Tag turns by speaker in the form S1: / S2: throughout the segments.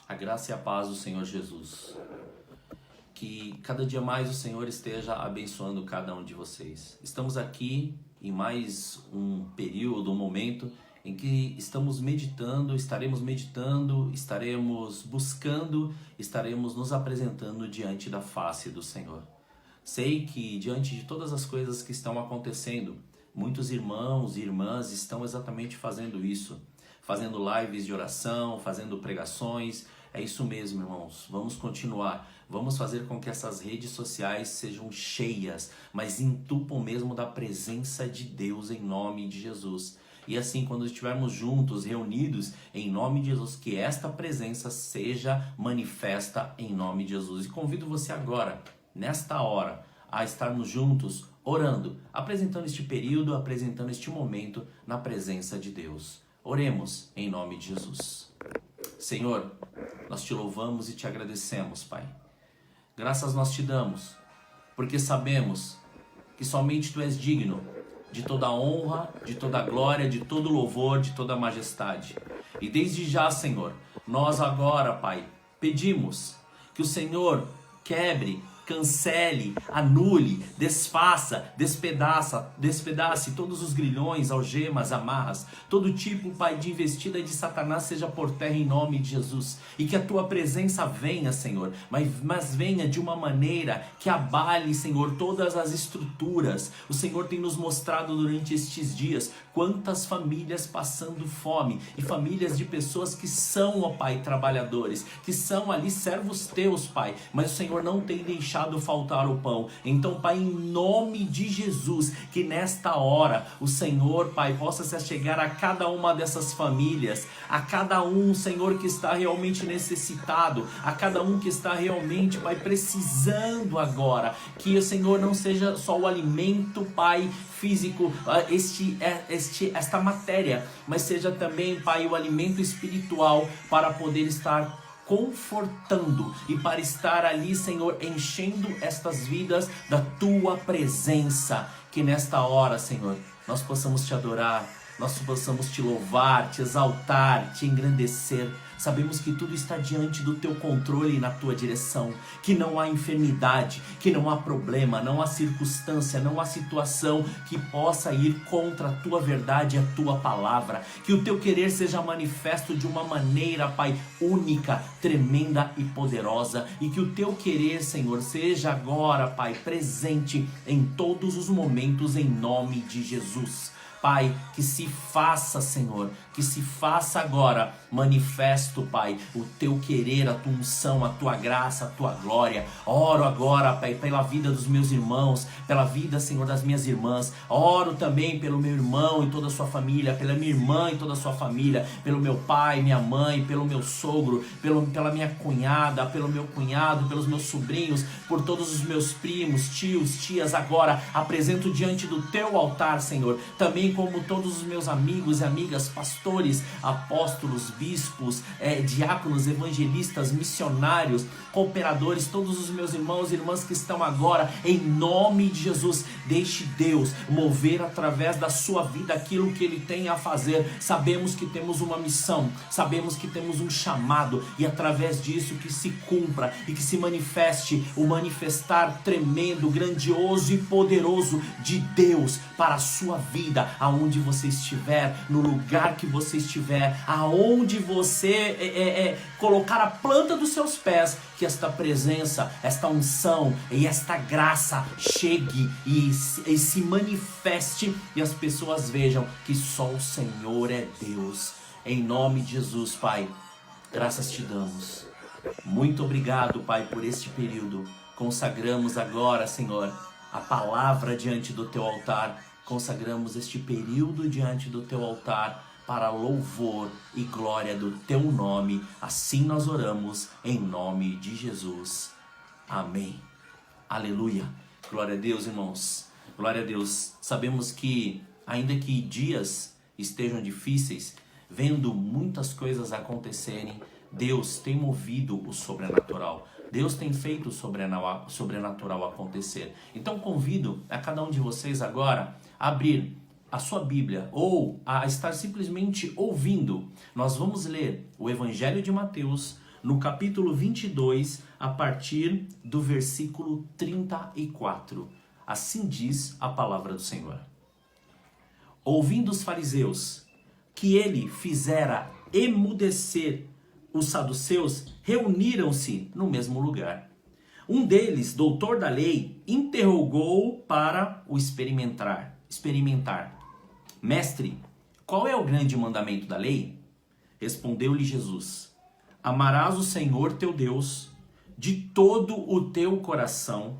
S1: A graça e a paz do Senhor Jesus. Que cada dia mais o Senhor esteja abençoando cada um de vocês. Estamos aqui em mais um período, um momento em que estaremos meditando, estaremos buscando, estaremos nos apresentando diante da face do Senhor. Sei que diante de todas as coisas que estão acontecendo, muitos irmãos e irmãs estão exatamente fazendo isso, fazendo lives de oração, fazendo pregações. É isso mesmo, irmãos. Vamos continuar. Vamos fazer com que essas redes sociais sejam cheias, mas entupam mesmo da presença de Deus em nome de Jesus. E assim, quando estivermos juntos, reunidos, em nome de Jesus, que esta presença seja manifesta em nome de Jesus. E convido você agora, nesta hora, a estarmos juntos, orando, apresentando este período, apresentando este momento na presença de Deus. Oremos em nome de Jesus. Senhor, nós te louvamos e te agradecemos, Pai. Graças nós te damos, porque sabemos que somente Tu és digno de toda honra, de toda glória, de todo louvor, de toda majestade. E desde já, Senhor, nós agora, Pai, pedimos que o Senhor quebre, cancele, anule, desfaça, despedace todos os grilhões, algemas, amarras, todo tipo, Pai, de investida de Satanás seja por terra em nome de Jesus. E que a Tua presença venha, Senhor, mas venha de uma maneira que abale, Senhor, todas as estruturas. O Senhor tem nos mostrado durante estes dias quantas famílias passando fome e famílias de pessoas que são, ó Pai, trabalhadores, que são ali servos Teus, Pai, mas o Senhor não tem deixado faltar o pão. Então, Pai, em nome de Jesus, que nesta hora o Senhor, Pai, possa se achegar a cada uma dessas famílias, a cada um, Senhor, que está realmente necessitado, a cada um que está realmente, Pai, precisando agora, que o Senhor não seja só o alimento, Pai, físico, esta matéria, mas seja também, Pai, o alimento espiritual para poder estar confortando e para estar ali, Senhor, enchendo estas vidas da Tua presença. Que nesta hora, Senhor, nós possamos Te adorar, nós possamos Te louvar, Te exaltar, Te engrandecer. Sabemos que tudo está diante do Teu controle e na Tua direção, que não há enfermidade, que não há problema, não há circunstância, não há situação que possa ir contra a Tua verdade e a Tua palavra. Que o Teu querer seja manifesto de uma maneira, Pai, única, tremenda e poderosa. E que o Teu querer, Senhor, seja agora, Pai, presente em todos os momentos em nome de Jesus. Pai, que se faça, Senhor, que se faça agora manifesto, Pai, o Teu querer, a Tua unção, a Tua graça, a Tua glória. Oro agora, Pai, pela vida dos meus irmãos, pela vida, Senhor, das minhas irmãs. Oro também pelo meu irmão e toda a sua família, pela minha irmã e toda a sua família, pelo meu pai, minha mãe, pelo meu sogro, pela minha cunhada, pelo meu cunhado, pelos meus sobrinhos, por todos os meus primos, tios, tias. Agora apresento diante do Teu altar, Senhor, também como todos os meus amigos e amigas, pastores, apóstolos, bispos, diáconos, evangelistas, missionários, cooperadores, todos os meus irmãos e irmãs que estão agora, em nome de Jesus, deixe Deus mover através da sua vida aquilo que Ele tem a fazer. Sabemos que temos uma missão, sabemos que temos um chamado, e através disso que se cumpra e que se manifeste o manifestar tremendo, grandioso e poderoso de Deus para a sua vida, aonde você estiver, no lugar que você estiver, aonde você colocar a planta dos seus pés, que esta presença, esta unção e esta graça chegue e se manifeste, e as pessoas vejam que só o Senhor é Deus. Em nome de Jesus, Pai, graças Te damos. Muito obrigado, Pai, por este período. Consagramos agora, Senhor, a palavra diante do Teu altar. Consagramos este período diante do Teu altar para louvor e glória do Teu nome. Assim nós oramos em nome de Jesus. Amém. Aleluia. Glória a Deus, irmãos. Glória a Deus. Sabemos que, ainda que dias estejam difíceis, vendo muitas coisas acontecerem, Deus tem movido o sobrenatural. Deus tem feito o sobrenatural acontecer. Então convido a cada um de vocês agora a abrir a sua Bíblia ou a estar simplesmente ouvindo. Nós vamos ler o Evangelho de Mateus no capítulo 22, a partir do versículo 34. Assim diz a palavra do Senhor. Ouvindo os fariseus que ele fizera emudecer os saduceus, reuniram-se no mesmo lugar. Um deles, doutor da lei, interrogou para o experimentar. Mestre, qual é o grande mandamento da lei? Respondeu-lhe Jesus: amarás o Senhor teu Deus de todo o teu coração,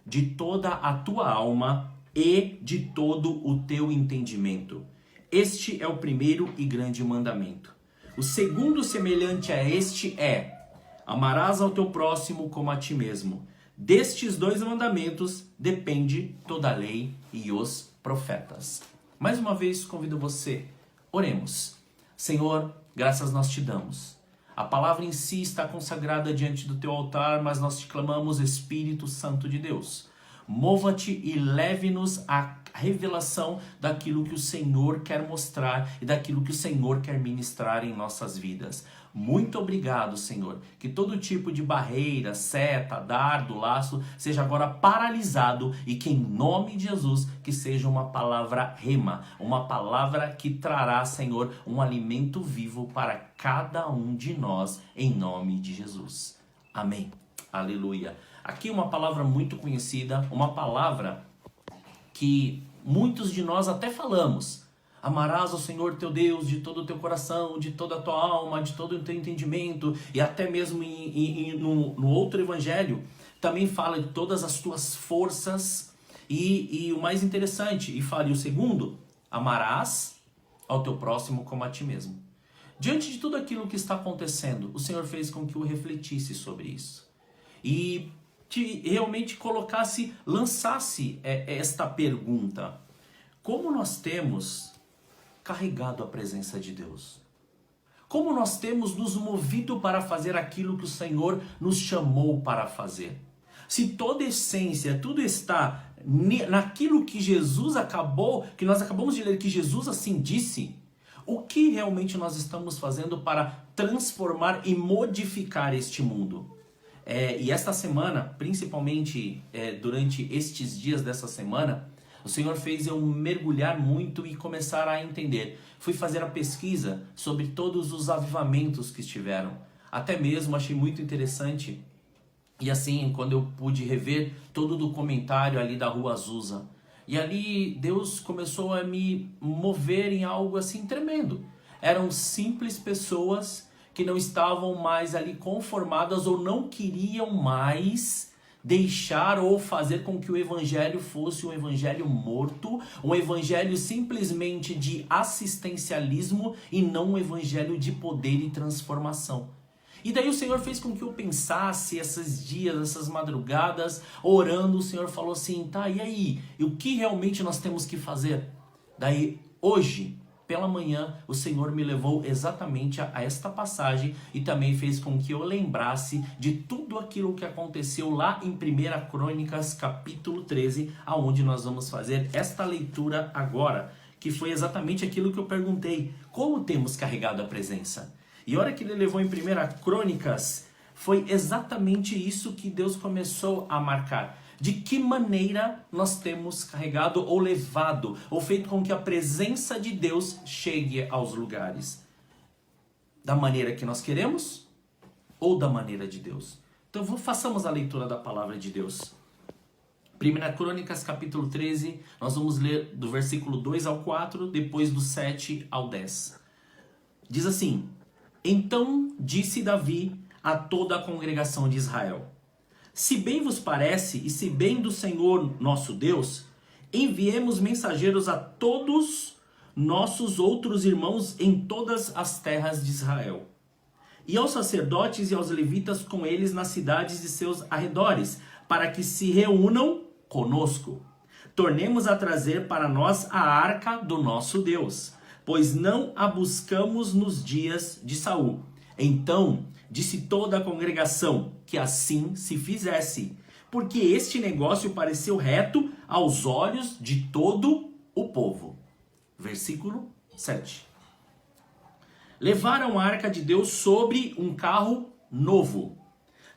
S1: de toda a tua alma e de todo o teu entendimento. Este é o primeiro e grande mandamento. O segundo, semelhante a este, é: amarás ao teu próximo como a ti mesmo. Destes dois mandamentos depende toda a lei e os profetas. Mais uma vez convido você, oremos. Senhor, graças nós te damos. A palavra em si está consagrada diante do teu altar, mas nós te clamamos, Espírito Santo de Deus. Mova-te e leve-nos à revelação daquilo que o Senhor quer mostrar e daquilo que o Senhor quer ministrar em nossas vidas. Muito obrigado, Senhor, que todo tipo de barreira, seta, dardo, laço seja agora paralisado e que em nome de Jesus que seja uma palavra rema, uma palavra que trará, Senhor, um alimento vivo para cada um de nós em nome de Jesus. Amém. Aleluia. Aqui uma palavra muito conhecida, uma palavra que muitos de nós até falamos. Amarás ao Senhor teu Deus de todo o teu coração, de toda a tua alma, de todo o teu entendimento. E até mesmo no outro evangelho também fala de todas as tuas forças. E o mais interessante, e fala o segundo, amarás ao teu próximo como a ti mesmo. Diante de tudo aquilo que está acontecendo, o Senhor fez com que eu refletisse sobre isso. E te realmente lançasse esta pergunta: como nós temos carregado a presença de Deus? Como nós temos nos movido para fazer aquilo que o Senhor nos chamou para fazer? Se toda essência, tudo está naquilo que que nós acabamos de ler, que Jesus assim disse, o que realmente nós estamos fazendo para transformar e modificar este mundo? E esta semana, principalmente durante estes dias dessa semana, o Senhor fez eu mergulhar muito e começar a entender. Fui fazer a pesquisa sobre todos os avivamentos que estiveram. Até mesmo achei muito interessante. E assim, quando eu pude rever todo o documentário ali da Rua Azusa. E ali Deus começou a me mover em algo assim tremendo. Eram simples pessoas que não estavam mais ali conformadas ou não queriam mais deixar ou fazer com que o evangelho fosse um evangelho morto, um evangelho simplesmente de assistencialismo e não um evangelho de poder e transformação. E daí o Senhor fez com que eu pensasse esses dias, essas madrugadas, orando. O Senhor falou assim: tá, e aí? E o que realmente nós temos que fazer? Daí hoje, pela manhã, o Senhor me levou exatamente a esta passagem e também fez com que eu lembrasse de tudo aquilo que aconteceu lá em 1 Crônicas, capítulo 13, aonde nós vamos fazer esta leitura agora, que foi exatamente aquilo que eu perguntei: como temos carregado a presença? E a hora que ele levou em 1 Crônicas, foi exatamente isso que Deus começou a marcar. De que maneira nós temos carregado ou levado, ou feito com que a presença de Deus chegue aos lugares? Da maneira que nós queremos ou da maneira de Deus? Então façamos a leitura da palavra de Deus. 1 Crônicas capítulo 13, nós vamos ler do versículo 2 ao 4, depois do 7 ao 10. Diz assim: então disse Davi a toda a congregação de Israel: se bem vos parece, e se bem do Senhor nosso Deus, enviemos mensageiros a todos nossos outros irmãos em todas as terras de Israel, e aos sacerdotes e aos levitas com eles nas cidades de seus arredores, para que se reúnam conosco. Tornemos a trazer para nós a arca do nosso Deus, pois não a buscamos nos dias de Saul. Então disse toda a congregação que assim se fizesse, porque este negócio pareceu reto aos olhos de todo o povo. Versículo 7. Levaram a arca de Deus sobre um carro novo,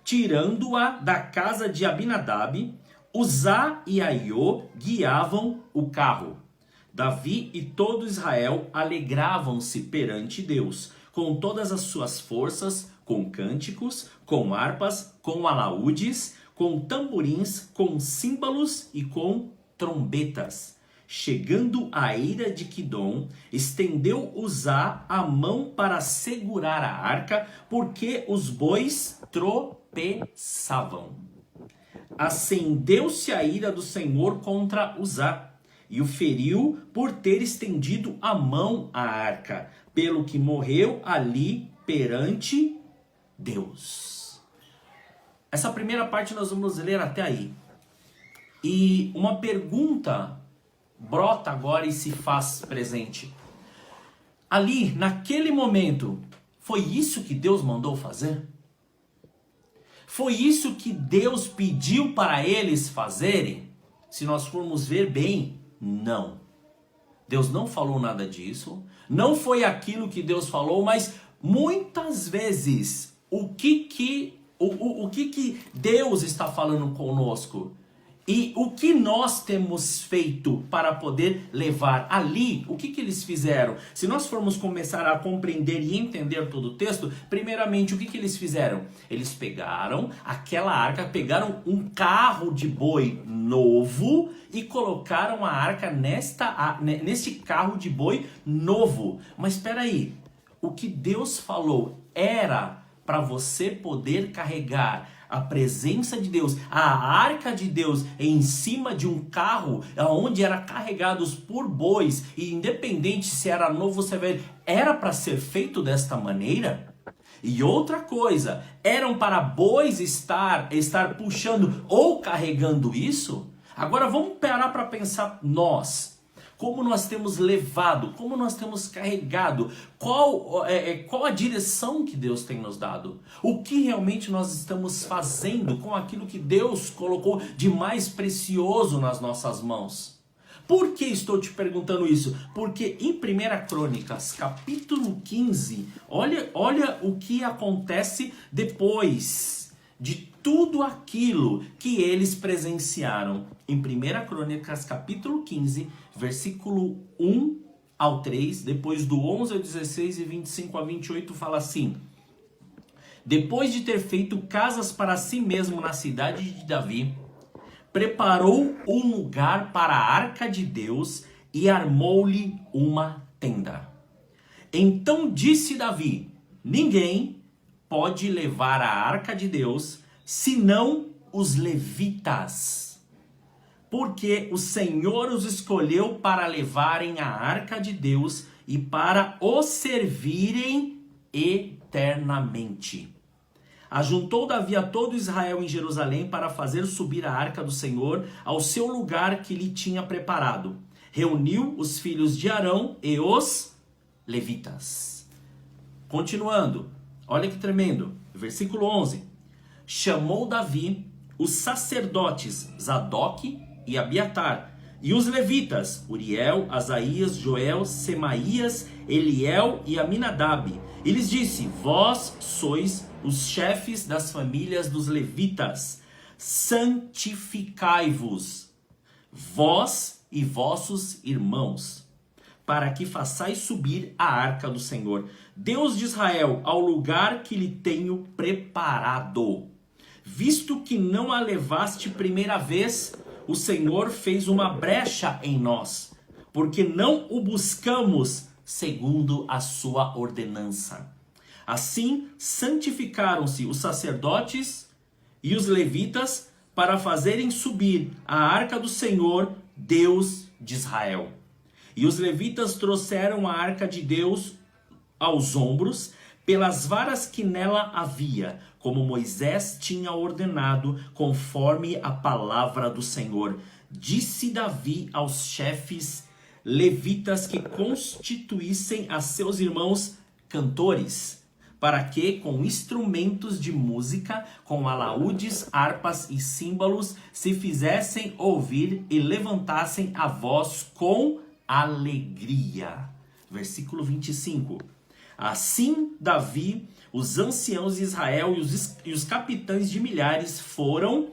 S1: tirando-a da casa de Abinadab. Uzá e Aiô guiavam o carro. Davi e todo Israel alegravam-se perante Deus, com todas as suas forças, com cânticos, com harpas, com alaúdes, com tamborins, com símbolos e com trombetas. Chegando à eira de Quidom, estendeu Uzá a mão para segurar a arca, porque os bois tropeçavam. Acendeu-se a ira do Senhor contra Uzá, e o feriu por ter estendido a mão à arca, pelo que morreu ali perante Deus. Essa primeira parte nós vamos ler até aí. E uma pergunta brota agora e se faz presente. Ali, naquele momento, foi isso que Deus mandou fazer? Foi isso que Deus pediu para eles fazerem? Se nós formos ver bem, não. Deus não falou nada disso. Não foi aquilo que Deus falou, mas muitas vezes o que Deus está falando conosco e o que nós temos feito para poder levar ali, o que eles fizeram? Se nós formos começar a compreender e entender todo o texto, primeiramente, o que eles fizeram? Eles pegaram aquela arca, pegaram um carro de boi novo e colocaram a arca neste carro de boi novo. Mas espera aí, o que Deus falou era para você poder carregar a presença de Deus, a arca de Deus em cima de um carro onde era carregados por bois, e independente se era novo ou se era velho, era para ser feito desta maneira? E outra coisa, eram para bois estar puxando ou carregando isso? Agora vamos parar para pensar nós. Como nós temos levado, como nós temos carregado, qual a direção que Deus tem nos dado? O que realmente nós estamos fazendo com aquilo que Deus colocou de mais precioso nas nossas mãos? Por que estou te perguntando isso? Porque em 1 Crônicas, capítulo 15, olha o que acontece depois de tudo aquilo que eles presenciaram. Em 1 Crônicas, capítulo 15, versículo 1 ao 3, depois do 11 ao 16 e 25 a 28, fala assim: depois de ter feito casas para si mesmo na cidade de Davi, preparou um lugar para a arca de Deus e armou-lhe uma tenda. Então disse Davi: ninguém pode levar a arca de Deus senão os levitas, porque o Senhor os escolheu para levarem a arca de Deus e para o servirem eternamente. Ajuntou Davi a todo Israel em Jerusalém para fazer subir a arca do Senhor ao seu lugar que lhe tinha preparado. Reuniu os filhos de Arão e os levitas. Continuando, olha que tremendo, versículo 11. Chamou Davi os sacerdotes Zadoque e Abiatar, e os levitas, Uriel, Asaías, Joel, Semaías, Eliel e Aminadab. E lhes disse: vós sois os chefes das famílias dos levitas, santificai-vos, vós e vossos irmãos, para que façais subir a arca do Senhor, Deus de Israel, ao lugar que lhe tenho preparado. Visto que não a levaste primeira vez, o Senhor fez uma brecha em nós, porque não o buscamos segundo a sua ordenança. Assim, santificaram-se os sacerdotes e os levitas para fazerem subir a arca do Senhor, Deus de Israel. E os levitas trouxeram a arca de Deus aos ombros, pelas varas que nela havia, como Moisés tinha ordenado, conforme a palavra do Senhor. Disse Davi aos chefes levitas que constituíssem a seus irmãos cantores, para que, com instrumentos de música, com alaúdes, harpas e símbolos, se fizessem ouvir e levantassem a voz com alegria. Versículo 25. Assim, Davi, os anciãos de Israel e os capitães de milhares foram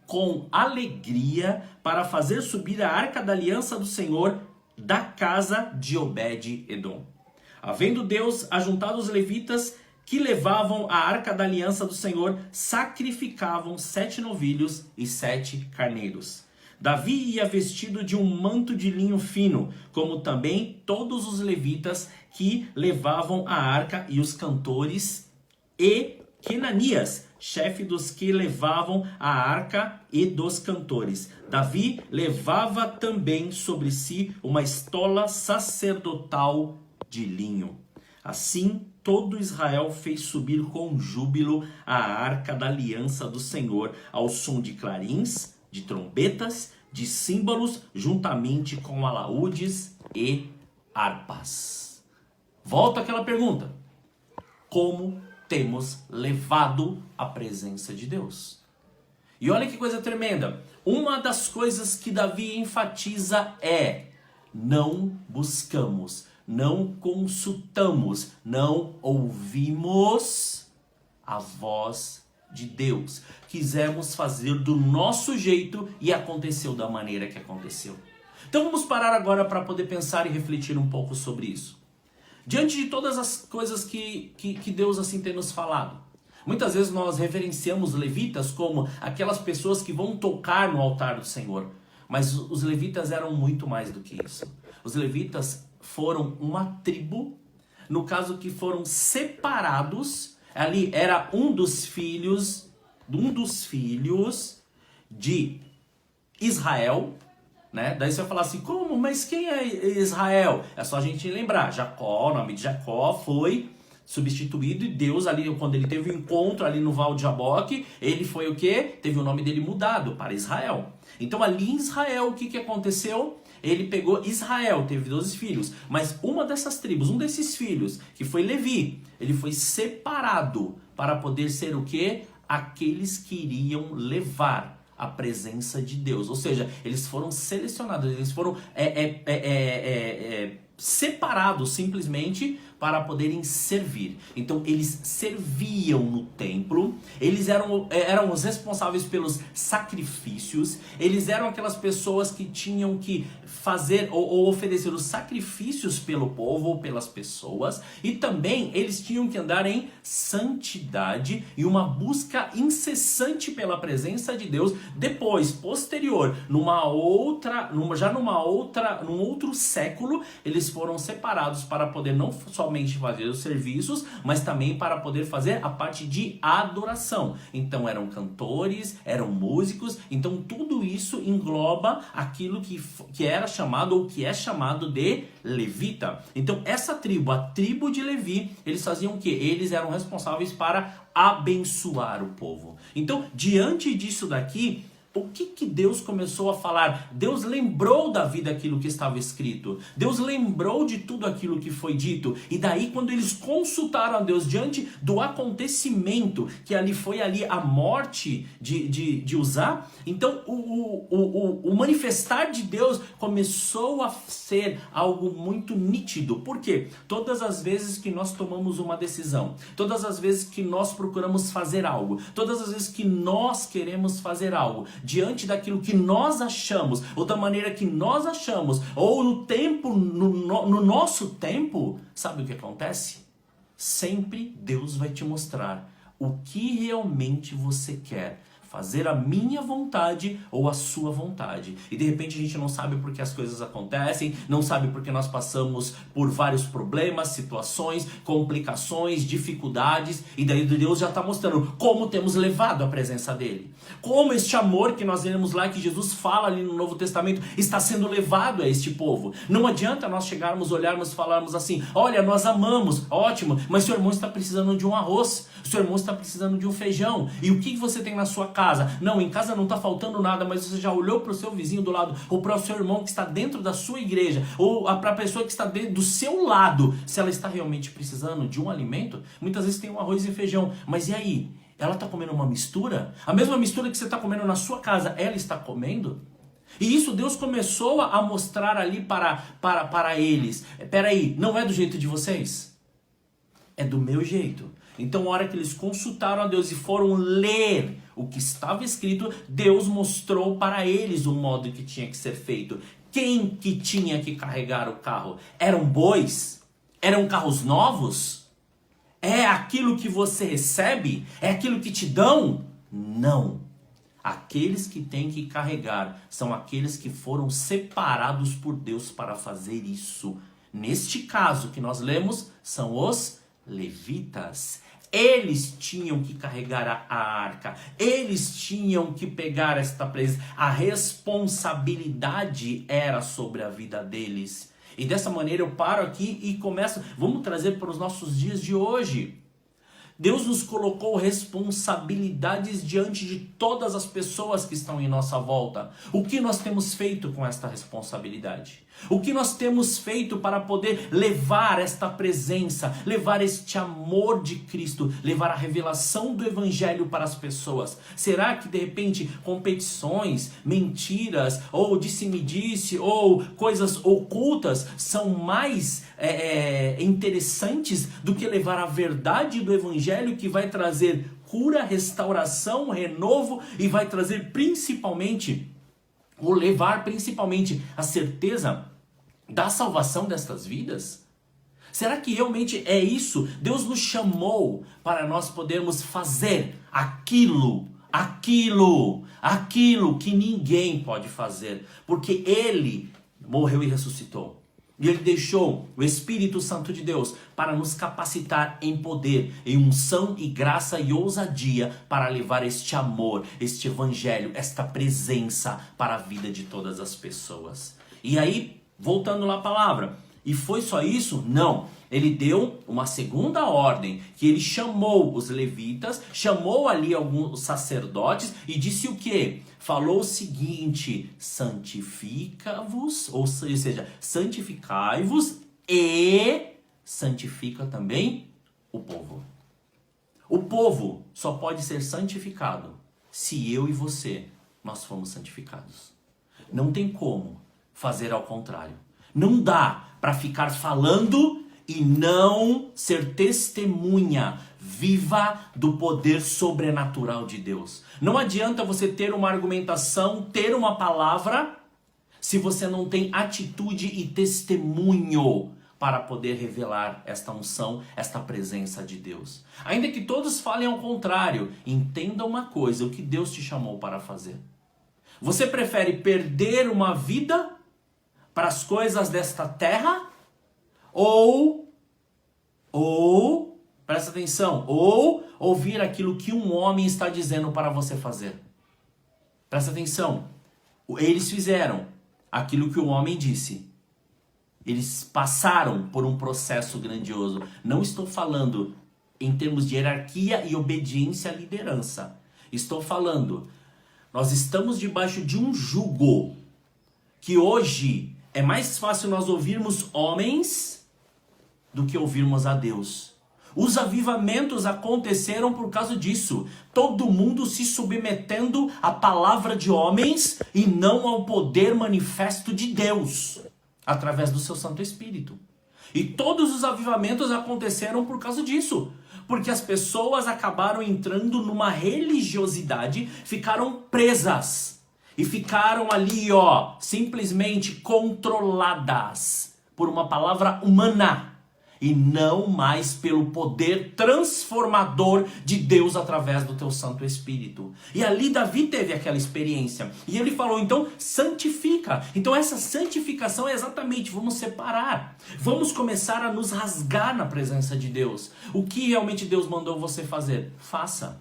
S1: com alegria para fazer subir a arca da aliança do Senhor da casa de Obed-edom. Havendo Deus ajuntado os levitas que levavam a arca da aliança do Senhor, sacrificavam 7 novilhos e 7 carneiros. Davi ia vestido de um manto de linho fino, como também todos os levitas que levavam a arca e os cantores, e Quenanias, chefe dos que levavam a arca e dos cantores. Davi levava também sobre si uma estola sacerdotal de linho. Assim, todo Israel fez subir com júbilo a arca da aliança do Senhor, ao som de clarins, de trombetas, de símbolos, juntamente com alaúdes e harpas. Volta àquela pergunta: como temos levado a presença de Deus? E olha que coisa tremenda. Uma das coisas que Davi enfatiza é: não buscamos, não consultamos, não ouvimos a voz de Deus. Quisemos fazer do nosso jeito e aconteceu da maneira que aconteceu. Então vamos parar agora para poder pensar e refletir um pouco sobre isso. Diante de todas as coisas que Deus assim tem nos falado, muitas vezes nós reverenciamos levitas como aquelas pessoas que vão tocar no altar do Senhor. Mas os levitas eram muito mais do que isso. Os levitas foram uma tribo, no caso que foram separados. Ali era um dos filhos de Israel, né? Daí você vai falar assim: como? Mas quem é Israel? É só a gente lembrar. Jacó, o nome de Jacó foi substituído, e Deus ali, quando ele teve o encontro ali no Val de Jaboque, ele foi o quê? Teve o nome dele mudado para Israel. Então ali em Israel, o que aconteceu? Ele pegou Israel, teve 12 filhos, mas uma dessas tribos, um desses filhos, que foi Levi, ele foi separado para poder ser o quê? Aqueles que iriam levar a presença de Deus. Ou seja, eles foram selecionados, eles foram separados simplesmente para poderem servir. Então eles serviam no templo, eles eram os responsáveis pelos sacrifícios, eles eram aquelas pessoas que tinham que fazer ou oferecer os sacrifícios pelo povo ou pelas pessoas, e também eles tinham que andar em santidade e uma busca incessante pela presença de Deus. Depois, posterior, num outro século, eles foram separados para poder não somente fazer os serviços, mas também para poder fazer a parte de adoração. Então eram cantores, eram músicos, então tudo isso engloba aquilo que era chamado ou que é chamado de levita. Então essa tribo, a tribo de Levi, eles faziam o quê? Eles eram responsáveis para abençoar o povo. Então, diante disso daqui, o que Deus começou a falar? Deus lembrou Davi daquilo que estava escrito. Deus lembrou de tudo aquilo que foi dito. E daí, quando eles consultaram a Deus diante do acontecimento, que ali foi a morte de Uzá, então o manifestar de Deus começou a ser algo muito nítido. Por quê? Todas as vezes que nós tomamos uma decisão, todas as vezes que nós procuramos fazer algo, todas as vezes que nós queremos fazer algo, diante daquilo que nós achamos, ou da maneira que nós achamos, ou no tempo, no nosso tempo, sabe o que acontece? Sempre Deus vai te mostrar o que realmente você quer. Fazer a minha vontade ou a sua vontade. E de repente a gente não sabe por que as coisas acontecem, não sabe porque nós passamos por vários problemas, situações, complicações, dificuldades, e daí Deus já está mostrando como temos levado a presença dele. Como este amor que nós vemos lá, que Jesus fala ali no Novo Testamento, está sendo levado a este povo. Não adianta nós chegarmos, olharmos e falarmos assim: olha, nós amamos, ótimo, mas seu irmão está precisando de um arroz, seu irmão está precisando de um feijão, e o que você tem na sua casa? Não, em casa não está faltando nada, mas você já olhou para o seu vizinho do lado, ou para o seu irmão que está dentro da sua igreja, ou para a pessoa que está dentro do seu lado, se ela está realmente precisando de um alimento? Muitas vezes tem um arroz e feijão, mas e aí? Ela está comendo uma mistura? A mesma mistura que você está comendo na sua casa, ela está comendo? E isso Deus começou a mostrar ali para eles. Peraí, não é do jeito de vocês? é do meu jeito. Então, a hora que eles consultaram a Deus e foram ler o que estava escrito, Deus mostrou para eles o modo que tinha que ser feito. Quem que tinha que carregar o carro? Eram bois? Eram carros novos? É aquilo que você recebe? É aquilo que te dão? Não. Aqueles que têm que carregar são aqueles que foram separados por Deus para fazer isso. Neste caso que nós lemos, são os levitas. Eles tinham que carregar a arca. Eles tinham que pegar esta presença. A responsabilidade era sobre a vida deles. E dessa maneira eu paro aqui e começo. Vamos trazer para os nossos dias de hoje. Deus nos colocou responsabilidades diante de todas as pessoas que estão em nossa volta. O que nós temos feito com esta responsabilidade? O que nós temos feito para poder levar esta presença, levar este amor de Cristo, levar a revelação do Evangelho para as pessoas? Será que de repente competições, mentiras, ou disse-me-disse, ou coisas ocultas são mais interessantes do que levar a verdade do Evangelho, que vai trazer cura, restauração, renovo e vai trazer principalmente, ou levar principalmente a certeza da salvação destas vidas? Será que realmente é isso? Deus nos chamou para nós podermos fazer aquilo que ninguém pode fazer, porque Ele morreu e ressuscitou. E Ele deixou o Espírito Santo de Deus para nos capacitar em poder, em unção e graça e ousadia para levar este amor, este evangelho, esta presença para a vida de todas as pessoas. E aí, voltando lá à palavra, e foi só isso? Não. Ele deu uma segunda ordem, que ele chamou os levitas, chamou ali alguns sacerdotes e disse o quê? Falou o seguinte: santifica-vos, ou seja, santificai-vos e santifica também o povo. O povo só pode ser santificado se eu e você, nós fomos santificados. Não tem como fazer ao contrário. Não dá para ficar falando e não ser testemunha viva do poder sobrenatural de Deus. Não adianta você ter uma argumentação, ter uma palavra, se você não tem atitude e testemunho para poder revelar esta unção, esta presença de Deus. Ainda que todos falem ao contrário, entenda uma coisa: o que Deus te chamou para fazer. Você prefere perder uma vida para as coisas desta terra? Ou, presta atenção, ou ouvir aquilo que um homem está dizendo para você fazer? Presta atenção. Eles fizeram aquilo que o homem disse. Eles passaram por um processo grandioso. Não estou falando em termos de hierarquia e obediência à liderança. Estou falando, nós estamos debaixo de um jugo que hoje é mais fácil nós ouvirmos homens do que ouvirmos a Deus. Os avivamentos aconteceram por causa disso. Todo mundo se submetendo à palavra de homens e não ao poder manifesto de Deus, através do seu Santo Espírito. E todos os avivamentos aconteceram por causa disso. Porque as pessoas acabaram entrando numa religiosidade, ficaram presas. E ficaram ali, simplesmente controladas por uma palavra humana. E não mais pelo poder transformador de Deus através do teu Santo Espírito. E ali Davi teve aquela experiência. E ele falou, então, santifica. Então essa santificação é exatamente, vamos separar. Vamos começar a nos rasgar na presença de Deus. O que realmente Deus mandou você fazer? Faça.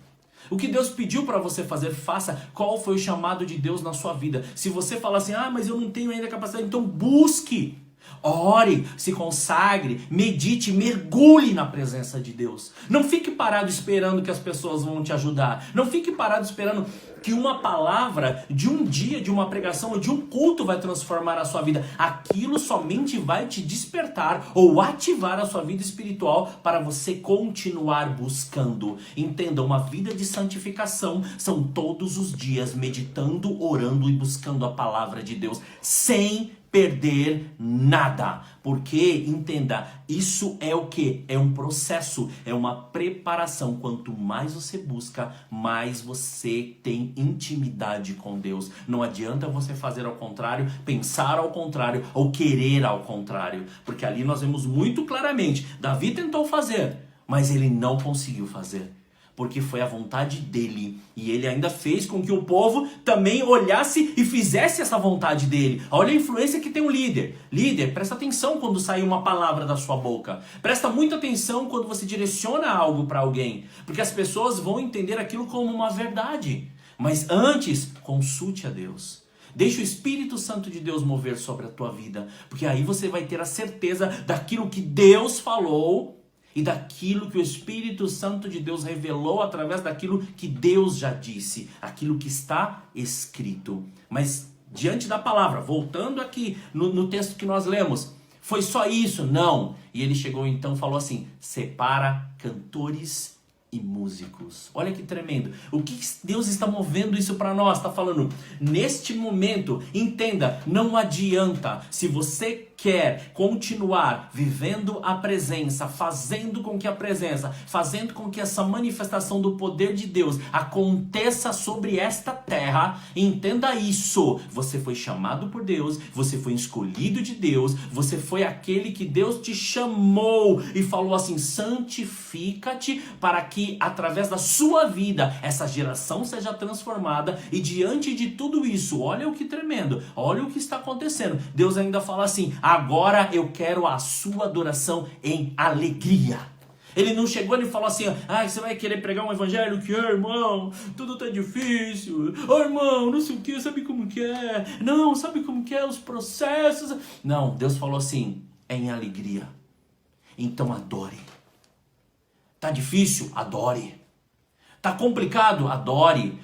S1: O que Deus pediu para você fazer, faça. Qual foi o chamado de Deus na sua vida? Se você falar assim, mas eu não tenho ainda capacidade, então busque. Ore, se consagre, medite, mergulhe na presença de Deus. Não fique parado esperando que as pessoas vão te ajudar. Não fique parado esperando que uma palavra de um dia, de uma pregação ou de um culto vai transformar a sua vida. Aquilo somente vai te despertar ou ativar a sua vida espiritual para você continuar buscando. Entenda, uma vida de santificação são todos os dias meditando, orando e buscando a palavra de Deus, sem perder nada. Porque, entenda, isso é o que? É um processo, é uma preparação. Quanto mais você busca, mais você tem intimidade com Deus. Não adianta você fazer ao contrário, pensar ao contrário ou querer ao contrário. Porque ali nós vemos muito claramente, Davi tentou fazer, mas ele não conseguiu fazer. Porque foi a vontade dele. E ele ainda fez com que o povo também olhasse e fizesse essa vontade dele. Olha a influência que tem um líder. Líder, presta atenção quando sai uma palavra da sua boca. Presta muita atenção quando você direciona algo para alguém. Porque as pessoas vão entender aquilo como uma verdade. Mas antes, consulte a Deus. Deixa o Espírito Santo de Deus mover sobre a tua vida. Porque aí você vai ter a certeza daquilo que Deus falou e daquilo que o Espírito Santo de Deus revelou através daquilo que Deus já disse, aquilo que está escrito. Mas diante da palavra, voltando aqui no texto que nós lemos, foi só isso? Não. E ele chegou então e falou assim, separa cantores e músicos. Olha que tremendo. O que Deus está movendo isso para nós? Está falando, neste momento, entenda, não adianta. Se você quer continuar vivendo a presença, fazendo com que essa manifestação do poder de Deus aconteça sobre esta terra, entenda isso. Você foi chamado por Deus, você foi escolhido de Deus, você foi aquele que Deus te chamou e falou assim, santifica-te para que através da sua vida essa geração seja transformada. E diante de tudo isso, olha o que tremendo, olha o que está acontecendo. Deus ainda fala assim, agora eu quero a sua adoração em alegria. Ele não chegou e falou assim, você vai querer pregar um evangelho que, irmão, tudo tá difícil. Irmão, não sei o que, sabe como que é? Não, sabe como que é os processos? Não, Deus falou assim, é em alegria. Então adore. Tá difícil? Adore. Tá complicado? Adore.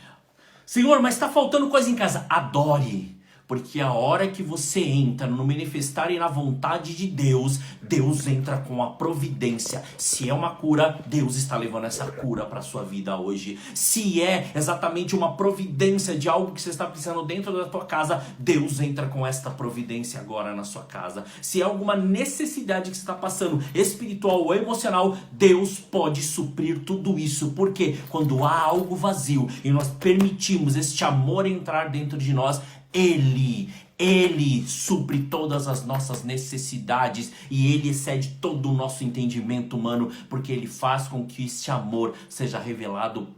S1: Senhor, mas tá faltando coisa em casa? Adore. Porque a hora que você entra no manifestar e na vontade de Deus, Deus entra com a providência. Se é uma cura, Deus está levando essa cura para a sua vida hoje. Se é exatamente uma providência de algo que você está precisando dentro da tua casa, Deus entra com esta providência agora na sua casa. Se é alguma necessidade que você está passando, espiritual ou emocional, Deus pode suprir tudo isso. Porque quando há algo vazio e nós permitimos este amor entrar dentro de nós, Ele supre todas as nossas necessidades e Ele excede todo o nosso entendimento humano, porque Ele faz com que este amor seja revelado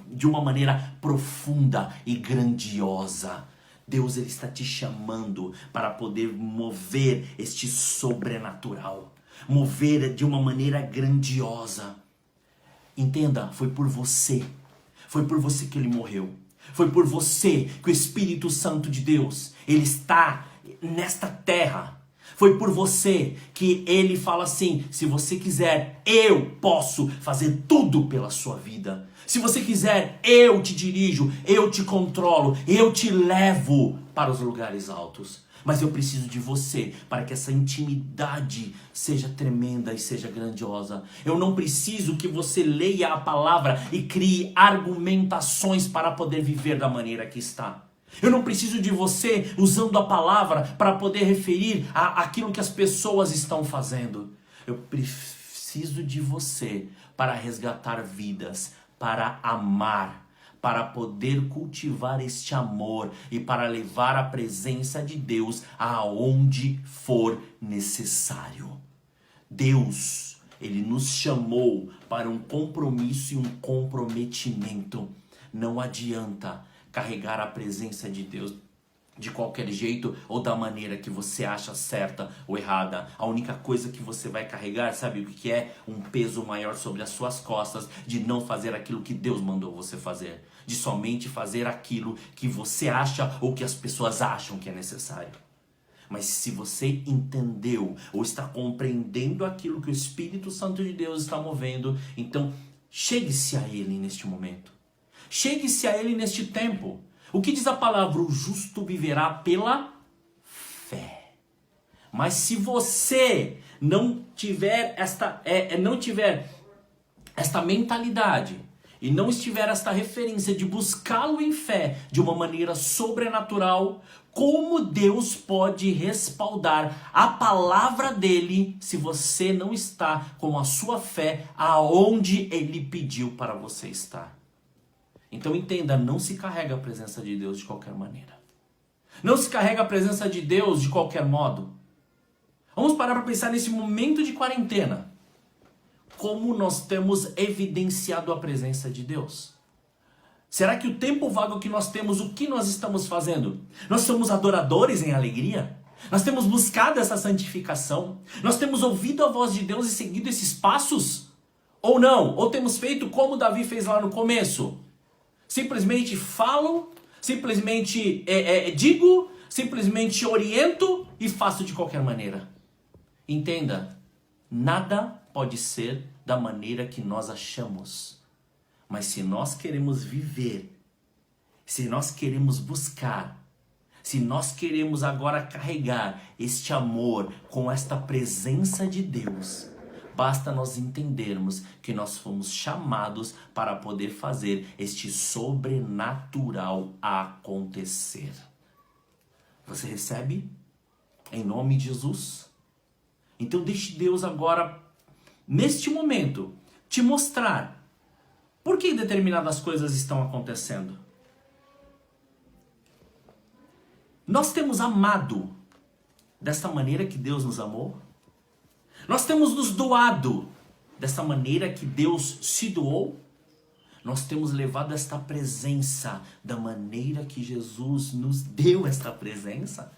S1: de uma maneira profunda e grandiosa. Deus, Ele está te chamando para poder mover este sobrenatural, mover de uma maneira grandiosa. Entenda, foi por você que Ele morreu. Foi por você que o Espírito Santo de Deus, Ele está nesta terra. Foi por você que Ele fala assim, se você quiser, eu posso fazer tudo pela sua vida. Se você quiser, eu te dirijo, eu te controlo, eu te levo para os lugares altos. Mas eu preciso de você para que essa intimidade seja tremenda e seja grandiosa. Eu não preciso que você leia a palavra e crie argumentações para poder viver da maneira que está. Eu não preciso de você usando a palavra para poder referir àquilo que as pessoas estão fazendo. Eu preciso de você para resgatar vidas, para amar, para poder cultivar este amor e para levar a presença de Deus aonde for necessário. Deus, Ele nos chamou para um compromisso e um comprometimento. Não adianta carregar a presença de Deus de qualquer jeito ou da maneira que você acha certa ou errada. A única coisa que você vai carregar, sabe o que é? Um peso maior sobre as suas costas de não fazer aquilo que Deus mandou você fazer. De somente fazer aquilo que você acha ou que as pessoas acham que é necessário. Mas se você entendeu ou está compreendendo aquilo que o Espírito Santo de Deus está movendo, então chegue-se a Ele neste momento. Chegue-se a Ele neste tempo. O que diz a palavra? O justo viverá pela fé. Mas se você não tiver esta mentalidade e não estiver esta referência de buscá-lo em fé de uma maneira sobrenatural, como Deus pode respaldar a palavra dele se você não está com a sua fé aonde ele pediu para você estar? Então entenda, não se carrega a presença de Deus de qualquer maneira. Não se carrega a presença de Deus de qualquer modo. Vamos parar para pensar nesse momento de quarentena. Como nós temos evidenciado a presença de Deus? Será que o tempo vago que nós temos, o que nós estamos fazendo? Nós somos adoradores em alegria? Nós temos buscado essa santificação? Nós temos ouvido a voz de Deus e seguido esses passos? Ou não? Ou temos feito como Davi fez lá no começo? Simplesmente falo, simplesmente digo, simplesmente oriento e faço de qualquer maneira. Entenda, nada pode ser da maneira que nós achamos. Mas se nós queremos viver, se nós queremos buscar, se nós queremos agora carregar este amor com esta presença de Deus, basta nós entendermos que nós fomos chamados para poder fazer este sobrenatural acontecer. Você recebe? Em nome de Jesus? Então deixe Deus agora, neste momento, te mostrar por que determinadas coisas estão acontecendo. Nós temos amado desta maneira que Deus nos amou? Nós temos nos doado desta maneira que Deus se doou? Nós temos levado esta presença da maneira que Jesus nos deu esta presença?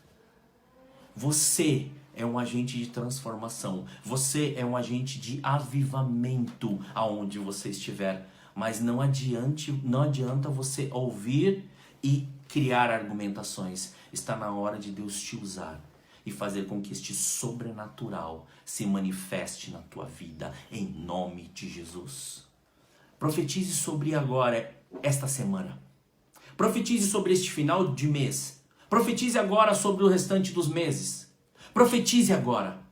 S1: Você é um agente de transformação. Você é um agente de avivamento aonde você estiver. Mas não adianta você ouvir e criar argumentações. Está na hora de Deus te usar e fazer com que este sobrenatural se manifeste na tua vida, em nome de Jesus. Profetize sobre agora, esta semana. Profetize sobre este final de mês. Profetize agora sobre o restante dos meses. Profetize agora.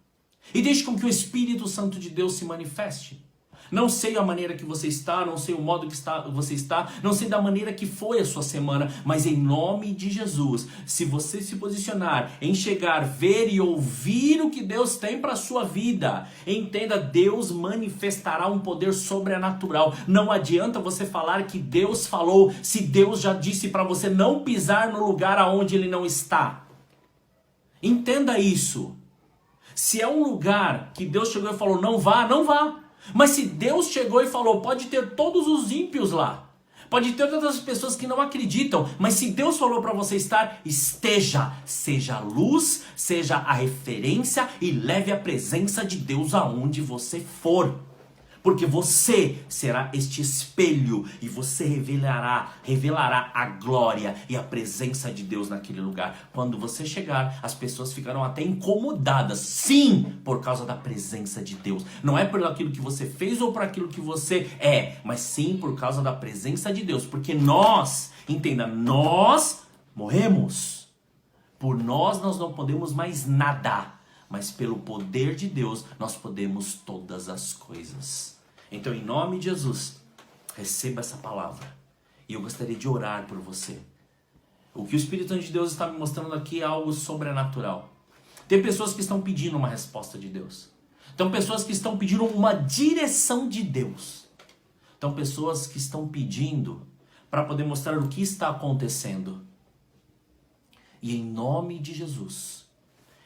S1: E deixe com que o Espírito Santo de Deus se manifeste. Não sei a maneira que você está, não sei o modo que você está, não sei da maneira que foi a sua semana, mas em nome de Jesus, se você se posicionar em chegar, ver e ouvir o que Deus tem para a sua vida, entenda, Deus manifestará um poder sobrenatural. Não adianta você falar que Deus falou, se Deus já disse para você não pisar no lugar aonde Ele não está. Entenda isso. Se é um lugar que Deus chegou e falou, não vá, não vá. Mas se Deus chegou e falou, pode ter todos os ímpios lá, pode ter todas as pessoas que não acreditam, mas se Deus falou para você estar, esteja, seja a luz, seja a referência e leve a presença de Deus aonde você for. Porque você será este espelho e você revelará a glória e a presença de Deus naquele lugar. Quando você chegar, as pessoas ficarão até incomodadas, sim, por causa da presença de Deus. Não é por aquilo que você fez ou por aquilo que você é, mas sim por causa da presença de Deus. Porque nós, entenda, nós morremos. Por nós não podemos mais nada. Mas pelo poder de Deus, nós podemos todas as coisas. Então, em nome de Jesus, receba essa palavra. E eu gostaria de orar por você. O que o Espírito Santo de Deus está me mostrando aqui é algo sobrenatural. Tem pessoas que estão pedindo uma resposta de Deus. Tem pessoas que estão pedindo uma direção de Deus. Tem pessoas que estão pedindo para poder mostrar o que está acontecendo. E em nome de Jesus,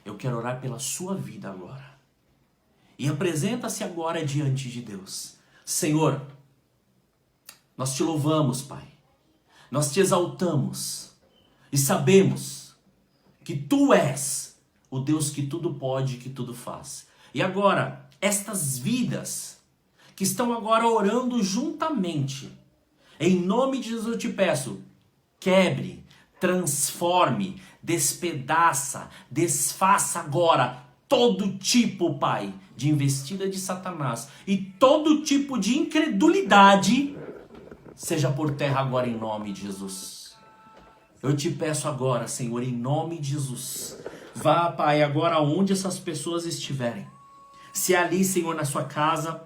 S1: eu quero orar pela sua vida agora. E apresenta-se agora diante de Deus. Senhor, nós te louvamos, Pai. Nós te exaltamos. E sabemos que Tu és o Deus que tudo pode, que tudo faz. E agora, estas vidas que estão agora orando juntamente, em nome de Jesus eu te peço, quebre, transforme, despedaça, desfaça agora todo tipo, Pai, de investida de Satanás e todo tipo de incredulidade seja por terra agora em nome de Jesus. Eu te peço agora, Senhor, em nome de Jesus, vá, Pai, agora onde essas pessoas estiverem. Se é ali, Senhor, na sua casa,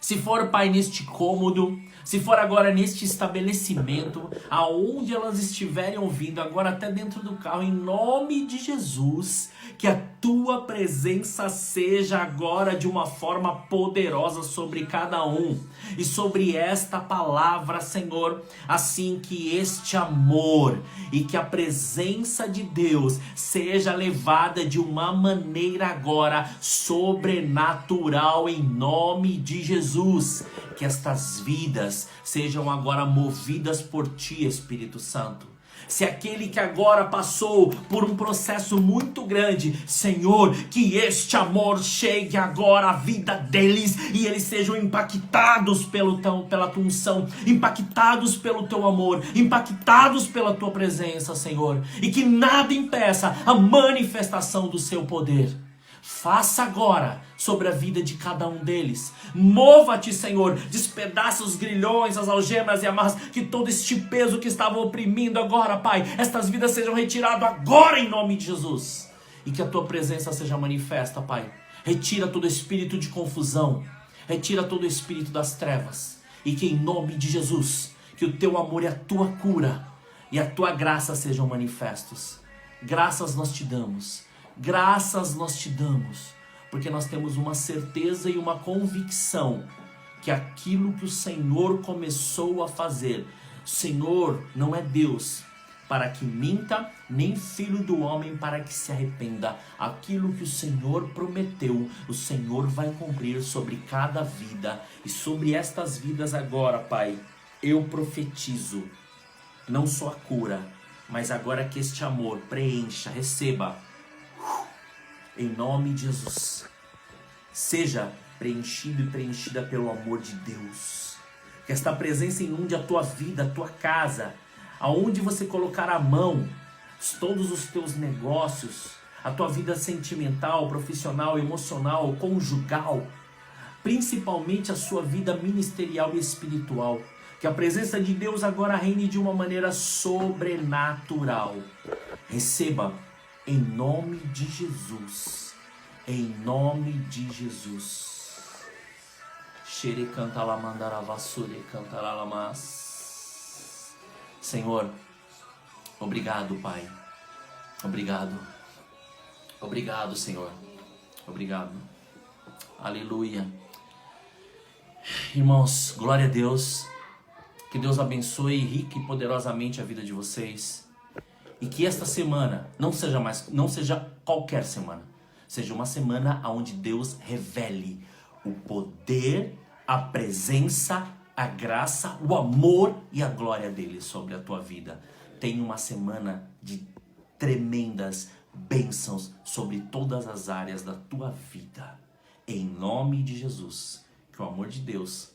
S1: Se for, Pai, neste cômodo, se for agora neste estabelecimento, aonde elas estiverem ouvindo, agora até dentro do carro, em nome de Jesus, que a tua presença seja agora de uma forma poderosa sobre cada um. E sobre esta palavra, Senhor, assim que este amor e que a presença de Deus seja levada de uma maneira agora sobrenatural em nome de Jesus. Que estas vidas sejam agora movidas por Ti, Espírito Santo. Se aquele que agora passou por um processo muito grande, Senhor, que este amor chegue agora à vida deles e eles sejam impactados pela tua unção, impactados pelo teu amor, impactados pela tua presença, Senhor, e que nada impeça a manifestação do seu poder. Faça agora sobre a vida de cada um deles. Mova-te, Senhor. Despedaça os grilhões, as algemas e amarras. Que todo este peso que estava oprimindo agora, Pai, estas vidas sejam retiradas agora em nome de Jesus. E que a tua presença seja manifesta, Pai. Retira todo espírito de confusão. Retira todo espírito das trevas. E que em nome de Jesus, que o teu amor e a tua cura e a tua graça sejam manifestos. Graças nós te damos. Graças nós te damos, porque nós temos uma certeza e uma convicção que aquilo que o Senhor começou a fazer, o Senhor não é Deus para que minta, nem filho do homem para que se arrependa. Aquilo que o Senhor prometeu, o Senhor vai cumprir sobre cada vida. E sobre estas vidas agora, Pai, eu profetizo, não só a cura, mas agora que este amor preencha, receba, em nome de Jesus, seja preenchido e preenchida pelo amor de Deus. Que esta presença inunde a tua vida, a tua casa, aonde você colocar a mão, todos os teus negócios, a tua vida sentimental, profissional, emocional, conjugal, principalmente a sua vida ministerial e espiritual. Que a presença de Deus agora reine de uma maneira sobrenatural. Receba em nome de Jesus. Em nome de Jesus. Xere cantala mandaravasure cantaralamas. Senhor, obrigado, Pai. Obrigado. Obrigado, Senhor. Obrigado. Aleluia. Irmãos, glória a Deus. Que Deus abençoe rica e poderosamente a vida de vocês. E que esta semana não seja qualquer semana. Seja uma semana onde Deus revele o poder, a presença, a graça, o amor e a glória dele sobre a tua vida. Tenha uma semana de tremendas bênçãos sobre todas as áreas da tua vida. Em nome de Jesus, que o amor de Deus,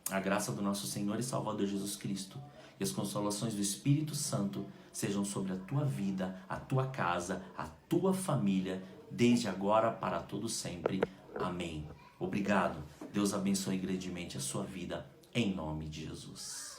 S1: a graça do nosso Senhor e Salvador Jesus Cristo e as consolações do Espírito Santo sejam sobre a tua vida, a tua casa, a tua família, desde agora para todo sempre. Amém. Obrigado. Deus abençoe grandemente a sua vida, em nome de Jesus.